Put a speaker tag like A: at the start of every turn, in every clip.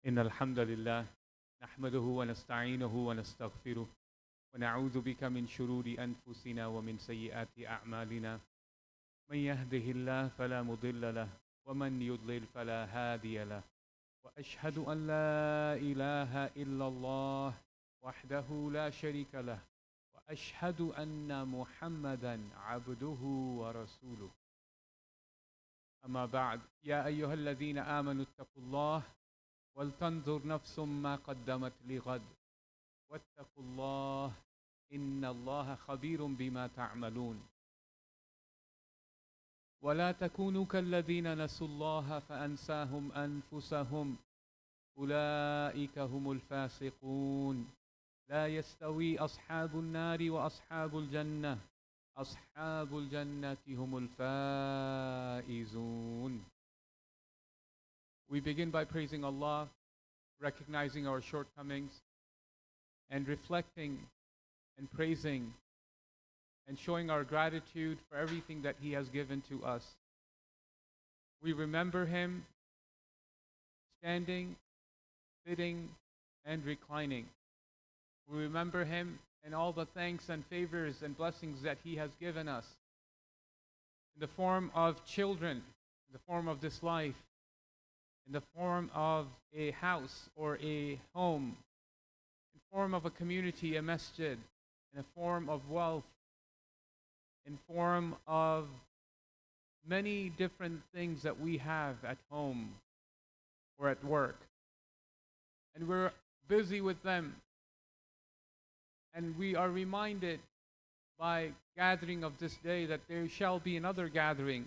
A: إن الحمد لله نحمده ونستعينه ونستغفره ونعوذ بك من شرور أنفسنا ومن سيئات أعمالنا من يهده الله فلا مضل له ومن يضلل فلا هادي له وأشهد أن لا إله إلا الله وحده لا شريك له وأشهد أن محمدا عبده ورسوله أما بعد يا أيها الذين آمنوا اتقوا الله ولتنظر نفس ما قدمت لغد واتقوا الله إن الله خبير بما تعملون ولا تكونوا كالذين نسوا الله فأنساهم أنفسهم أولئك هم الفاسقون لا يستوي أصحاب النار وأصحاب الجنة أصحاب الجنة هم الفائزون. We begin by praising Allah, recognizing our shortcomings, and reflecting and praising and showing our gratitude for everything that He has given to us. We remember Him standing, sitting, and reclining. We remember Him and all the thanks and favors and blessings that He has given us in the form of children, in the form of this life, in the form of a house or a home, in the form of a community, a masjid, in the form of wealth, in form of many different things that we have at home or at work. And we're busy with them. And we are reminded by gathering of this day that there shall be another gathering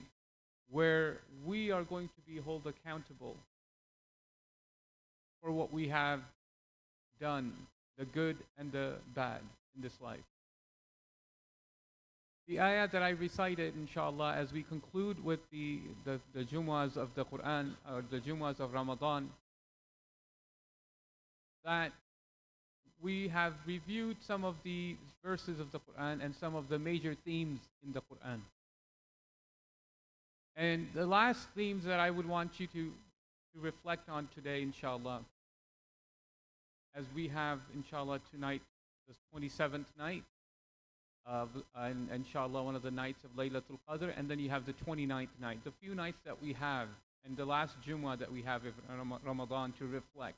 A: where we are going to be held accountable for what we have done, the good and the bad in this life. The ayah that I recited, inshallah, as we conclude with the Jumu'ahs of the Quran, or the Jumu'ahs of Ramadan, that we have reviewed some of the verses of the Quran and some of the major themes in the Quran. And the last themes that I would want you to reflect on today, inshallah, as we have, inshallah, tonight, the 27th night, and inshallah, one of the nights of Laylatul Qadr, and then you have the 29th night, the few nights that we have, and the last Jumu'ah that we have in Ramadan to reflect.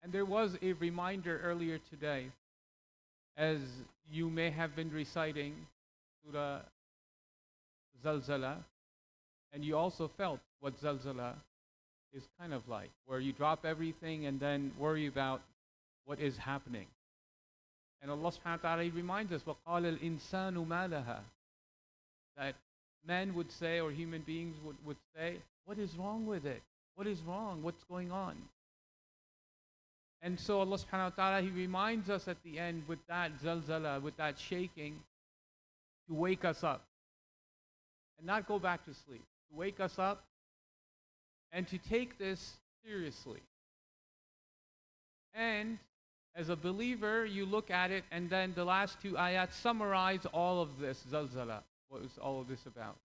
A: And there was a reminder earlier today, as you may have been reciting Surah Zalzala, and you also felt what Zalzala is kind of like, where you drop everything and then worry about what is happening. And Allah subhanahu wa ta'ala reminds us, وَقَالَ الْإِنسَانُ مَا لَهَا, that men would say, or human beings would say, what is wrong with it? What is wrong? What's going on? And so Allah subhanahu wa ta'ala, He reminds us at the end with that zalzala, with that shaking, to wake us up and not go back to sleep. To wake us up and to take this seriously. And as a believer, you look at it, and then the last two ayat summarize all of this zalzala. What is all of this about?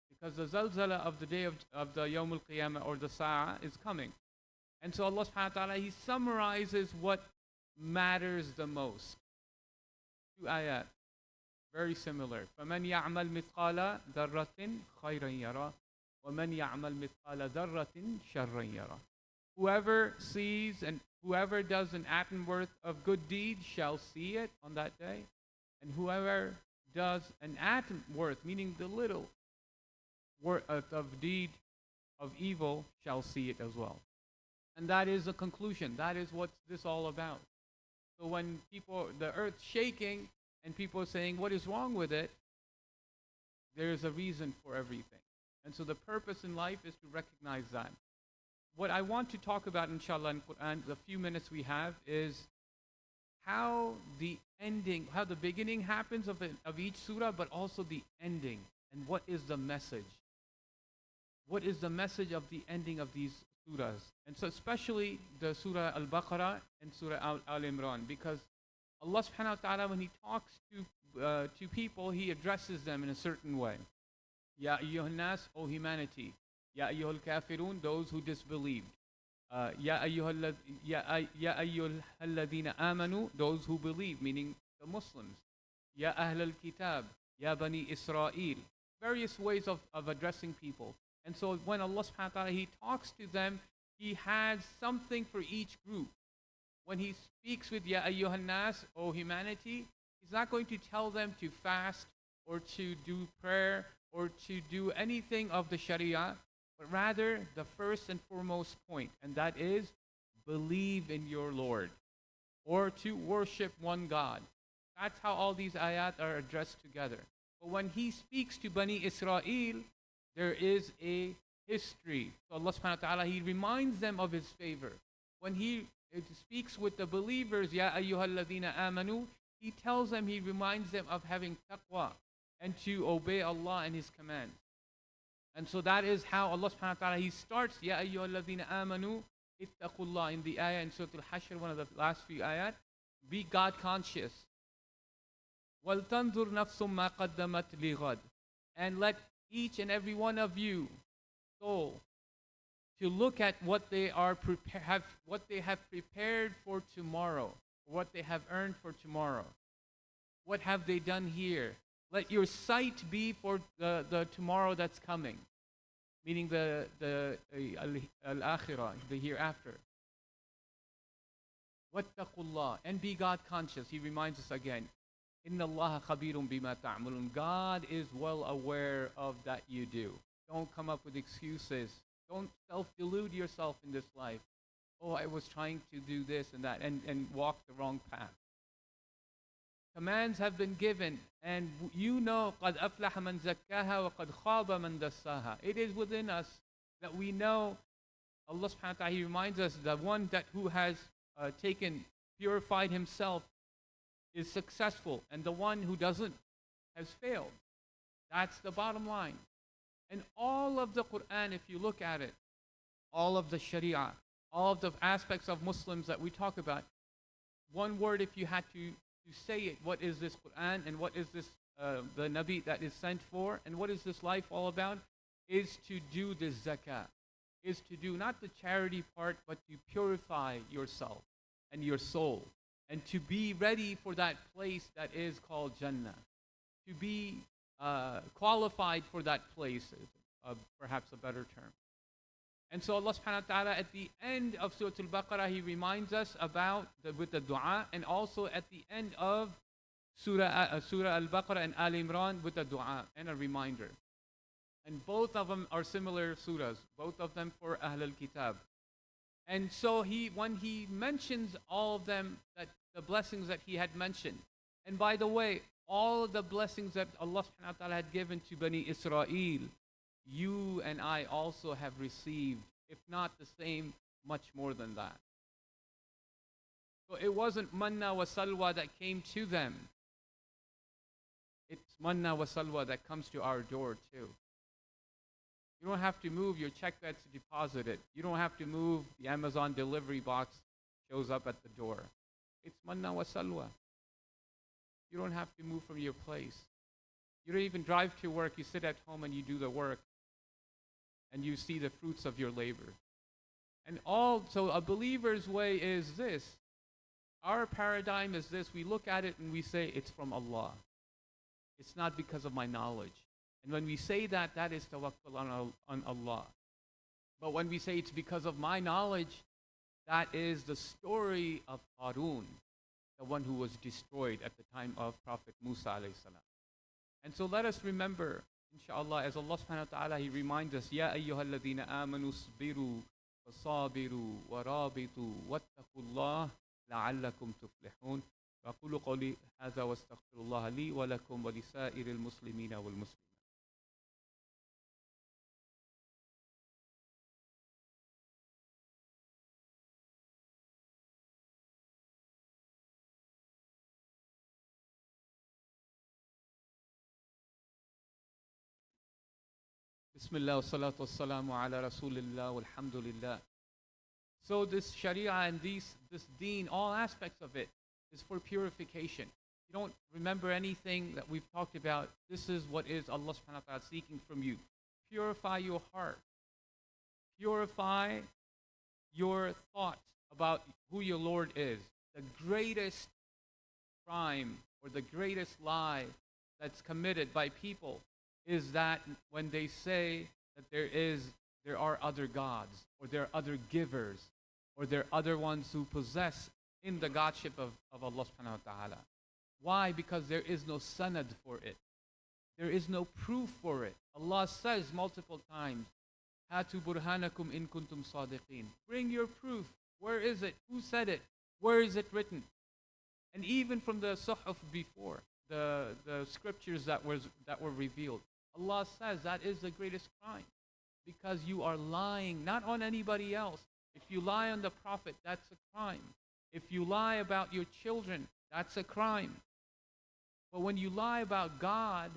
A: Because the zalzala of the day of the Yawm al-Qiyamah, or the Sa'ah, is coming. And so Allah subhanahu wa ta'ala, He summarizes what matters the most. Two ayat, very similar. فَمَنْ يَعْمَلْ مِثْقَالَ ذَرَّةٍ خَيْرًا يَرَى وَمَنْ يَعْمَلْ مِثْقَالَ ذَرَّةٍ شَرًّا يَرَى. Whoever sees and whoever does an atom worth of good deed shall see it on that day. And whoever does an atom worth, meaning the little worth of deed of evil, shall see it as well. And that is the conclusion. That is what this all about. So when the earth's shaking and people are saying, what is wrong with it? There is a reason for everything. And so the purpose in life is to recognize that. What I want to talk about, inshallah, in Quran, the few minutes we have, is how the beginning happens of each surah, but also the ending. And what is the message? What is the message of the ending of these surahs? And so especially the Surah Al-Baqarah and Surah Al-Imran, because Allah subhanahu wa ta'ala, when He talks to people, He addresses them in a certain way. Ya ayyuhan nas, O humanity. Ya ayyuhal kafirun, those who disbelieved. Ya ayyuhalladhina amanu, those who believe, meaning the Muslims. Ya ahl al-kitab, ya bani Israel. Various ways of addressing people. And so when Allah subhanahu wa ta'ala, He talks to them, He has something for each group. When He speaks with Ya ayyuhan nas, O humanity, He's not going to tell them to fast or to do prayer or to do anything of the Sharia, but rather the first and foremost point, and that is believe in your Lord or to worship one God. That's how all these ayat are addressed together. But when He speaks to Bani Israel, there is a history. So Allah subhanahu wa ta'ala, He reminds them of His favor. When He speaks with the believers, Ya ayyuhalladhina amanu, He tells them, He reminds them of having taqwa and to obey Allah and His commands. And so that is how Allah subhanahu wa ta'ala, He starts, Ya ayyuhalladhina amanu, ittaqullah, in the ayah in Surah Al-Hashr, one of the last few ayat. Be God conscious. وَلْتَنْظُرْ نَفْسٌ مَا قَدَّمَتْ لِغَدْ. And let each and every one of you, soul, to look at what they have prepared for tomorrow, what they have earned for tomorrow. What have they done here? Let your sight be for the tomorrow that's coming, meaning the al-akhirah, the hereafter. Wattaqullah, and be God conscious. He reminds us again, Inna Allah khabirun bima ta'malun. God is well aware of that you do. Don't come up with excuses. Don't self-delude yourself in this life. Oh, I was trying to do this and that, and walk the wrong path. Commands have been given, and you know, قَدْ أَفْلَحَ مَنْ زَكَّاهَا وَقَدْ خَابَ مَنْ دَسَّاهَا. It is within us that we know, Allah subhanahu wa ta'ala, He reminds us, the one who has purified himself is successful, and the one who doesn't has failed. That's the bottom line. And all of the Quran, if you look at it, all of the Sharia, all of the aspects of Muslims that we talk about, one word, if you had to say it, what is this Quran and what is this the Nabi that is sent for, and what is this life all about, is to do the zakah, is to do not the charity part, but to purify yourself and your soul, and to be ready for that place that is called Jannah, to be qualified for that place, perhaps a better term. And so Allah subhanahu wa ta'ala, at the end of Surah Al-Baqarah, He reminds us about with the dua, and also at the end of Surah Al-Baqarah and Al-Imran with the dua and a reminder. And both of them are similar surahs, both of them for Ahl al-Kitab. And so when he mentions all of them, that the blessings that he had mentioned, and by the way, all of the blessings that Allah subhanahu wa ta'ala had given to Bani Israel, you and I also have received, if not the same, much more than that. So it wasn't manna wa salwa that came to them. It's manna wa salwa that comes to our door too. You don't have to move your check that's deposited. You don't have to move the Amazon delivery box shows up at the door. It's manna wa salwa. You don't have to move from your place. You don't even drive to work. You sit at home and you do the work. And you see the fruits of your labor. And so a believer's way is this. Our paradigm is this. We look at it and we say, it's from Allah. It's not because of my knowledge. And when we say that, that is tawakkul on Allah. But when we say it's because of my knowledge, that is the story of Qarun, the one who was destroyed at the time of Prophet Musa alayhi salam. And so let us remember, inshallah, as Allah subhanahu wa ta'ala, He reminds us, Ya ayyuhalladhina amanu sabiru wasabiru warabitu wattaqullah la'allakum tuflihun. وأقول قولي هذا واستغفر الله لي ولكم ولسائر المسلمين والمسلمات. Bismillah wa salatu wa salamu ala Rasulillah walhamdulillah. So this Sharia and this deen, all aspects of it, is for purification. You don't remember anything that we've talked about. This is what is Allah subhanahu wa ta'ala seeking from you. Purify your heart. Purify your thoughts about who your Lord is. The greatest crime or the greatest lie that's committed by people is that when they say that there are other gods, or there are other givers, or there are other ones who possess in the godship of Allah subhanahu wa ta'ala. Why? Because there is no sanad for it. There is no proof for it. Allah says multiple times, Hatu burhanakum in kuntum sadiqeen. Bring your proof. Where is it? Who said it? Where is it written? And even from the suhuf before, the scriptures that were revealed, Allah says that is the greatest crime. Because you are lying not on anybody else. If you lie on the Prophet, that's a crime. If you lie about your children, that's a crime. But when you lie about God,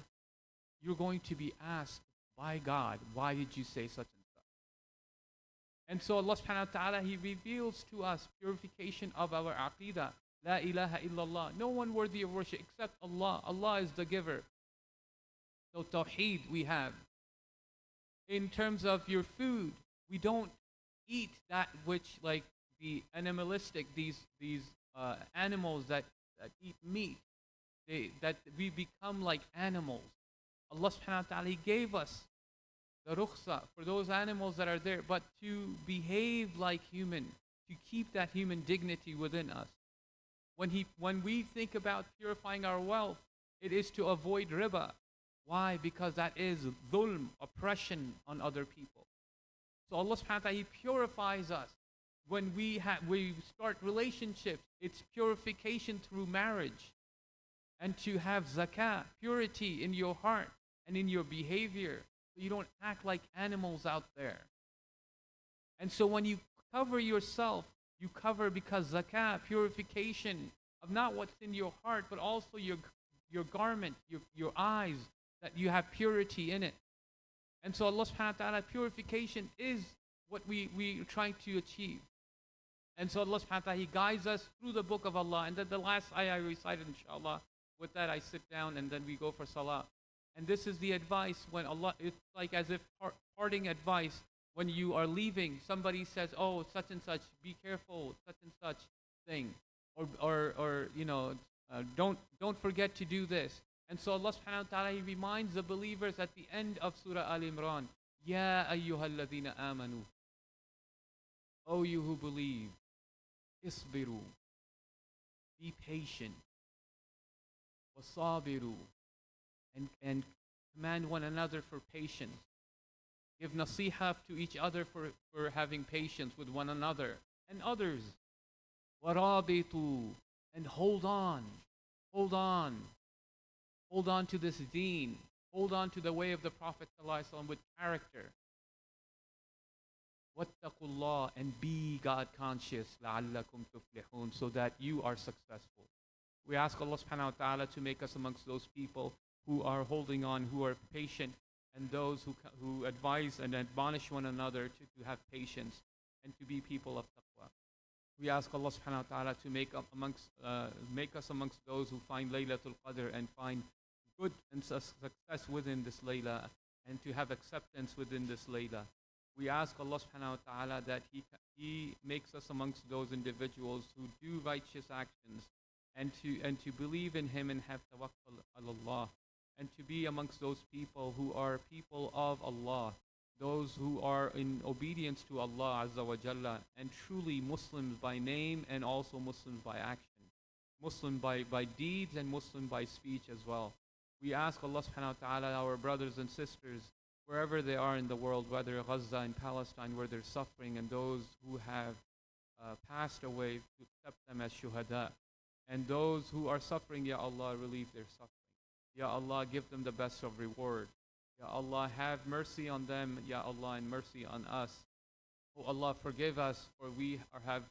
A: you're going to be asked by God, why did you say such and such? And so Allah subhanahu wa ta'ala, He reveals to us purification of our aqidah. La ilaha illallah. No one worthy of worship except Allah. Allah is the giver. So tawheed we have. In terms of your food, we don't eat that which, like the animalistic, these animals that eat meat, that we become like animals. Allah subhanahu wa ta'ala, He gave us the rukhsa for those animals that are there, but to behave like human, to keep that human dignity within us. When we think about purifying our wealth, it is to avoid riba. Why? Because that is dhulm, oppression on other people. So Allah subhanahu wa ta'ala, He purifies us. When we start relationships, it's purification through marriage. And to have zakah, purity in your heart and in your behavior, so you don't act like animals out there. And so when you cover yourself, you cover because zakah, purification of not what's in your heart, but also your garment, your eyes, that you have purity in it. And so Allah subhanahu wa ta'ala, purification is what we're trying to achieve. And so Allah subhanahu wa ta'ala, He guides us through the book of Allah. And then the last ayah I recited, inshallah, with that I sit down and then we go for salah. And this is the advice when Allah, it's like as if parting advice. When you are leaving, somebody says, oh, such and such, be careful, such and such thing. Or don't forget to do this. And so Allah subhanahu wa ta'ala, He reminds the believers at the end of Surah Al-Imran, Ya ayyuhalladhina amanu. O you who believe, isbiru. Be patient. Wasabiru. And command one another for patience. Give nasihah to each other for having patience with one another and others. Warabitu. And hold on. Hold on. Hold on to this deen. Hold on to the way of the Prophet ﷺ with character. Wattaqullah, and be God conscious, la'allakum tuflihun, so that you are successful. We ask Allah subhanahu wa ta'ala to make us amongst those people who are holding on, who are patient, and those who advise and admonish one another to have patience and to be people of taqwa. We ask Allah subhanahu wa ta'ala to make us amongst those who find Laylatul Qadr and find good and success within this Layla, and to have acceptance within this Layla. We ask Allah subhanahu wa ta'ala that He makes us amongst those individuals who do righteous actions and to believe in Him and have tawakkul ala Allah, and to be amongst those people who are people of Allah, those who are in obedience to Allah Azza wa Jalla, and truly Muslims by name and also Muslims by action, Muslim by deeds and Muslim by speech as well. We ask Allah subhanahu wa ta'ala, our brothers and sisters, wherever they are in the world, whether Gaza in Palestine where they're suffering, and those who have passed away, to accept them as shuhada. And those who are suffering, Ya Allah, relieve their suffering. Ya Allah, give them the best of reward. Ya Allah, have mercy on them, Ya Allah, and mercy on us. Oh Allah, forgive us, for we have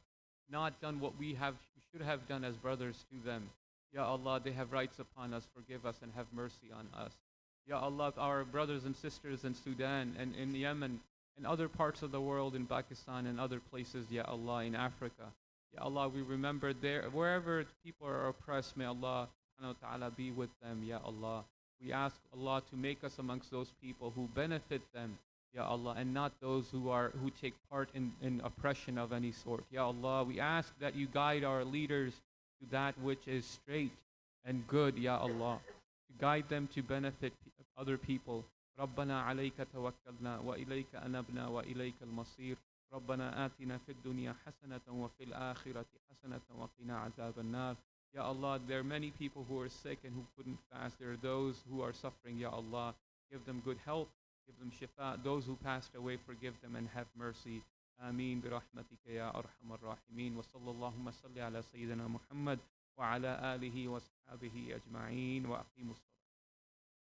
A: not done what we should have done as brothers to them. Ya Allah, they have rights upon us. Forgive us and have mercy on us. Ya Allah, our brothers and sisters in Sudan and in Yemen and other parts of the world, in Pakistan and other places, Ya Allah, in Africa. Ya Allah, we remember there, wherever people are oppressed, may Allah subhanahu wa ta'ala be with them, Ya Allah. We ask Allah to make us amongst those people who benefit them Ya Allah, and not those who take part in oppression of any sort. Ya Allah, we ask that you guide our leaders to that which is straight and good, Ya Allah. To guide them to benefit other people. ربنا عليك توكلنا وإليك أنبنا وإليك المصير. ربنا آتنا في الدنيا حسنة وفي الآخرة حسنة وقنا عذاب النار. Ya Allah, there are many people who are sick and who couldn't fast. There are those who are suffering, Ya Allah. Give them good health, give them shifa. Those who passed away, forgive them and have mercy. آمين برحمتك يا أرحم الراحمين. وصلى اللهم صل على سيدنا محمد وعلى آله وصحبه أجمعين وأقيموا الصلاة.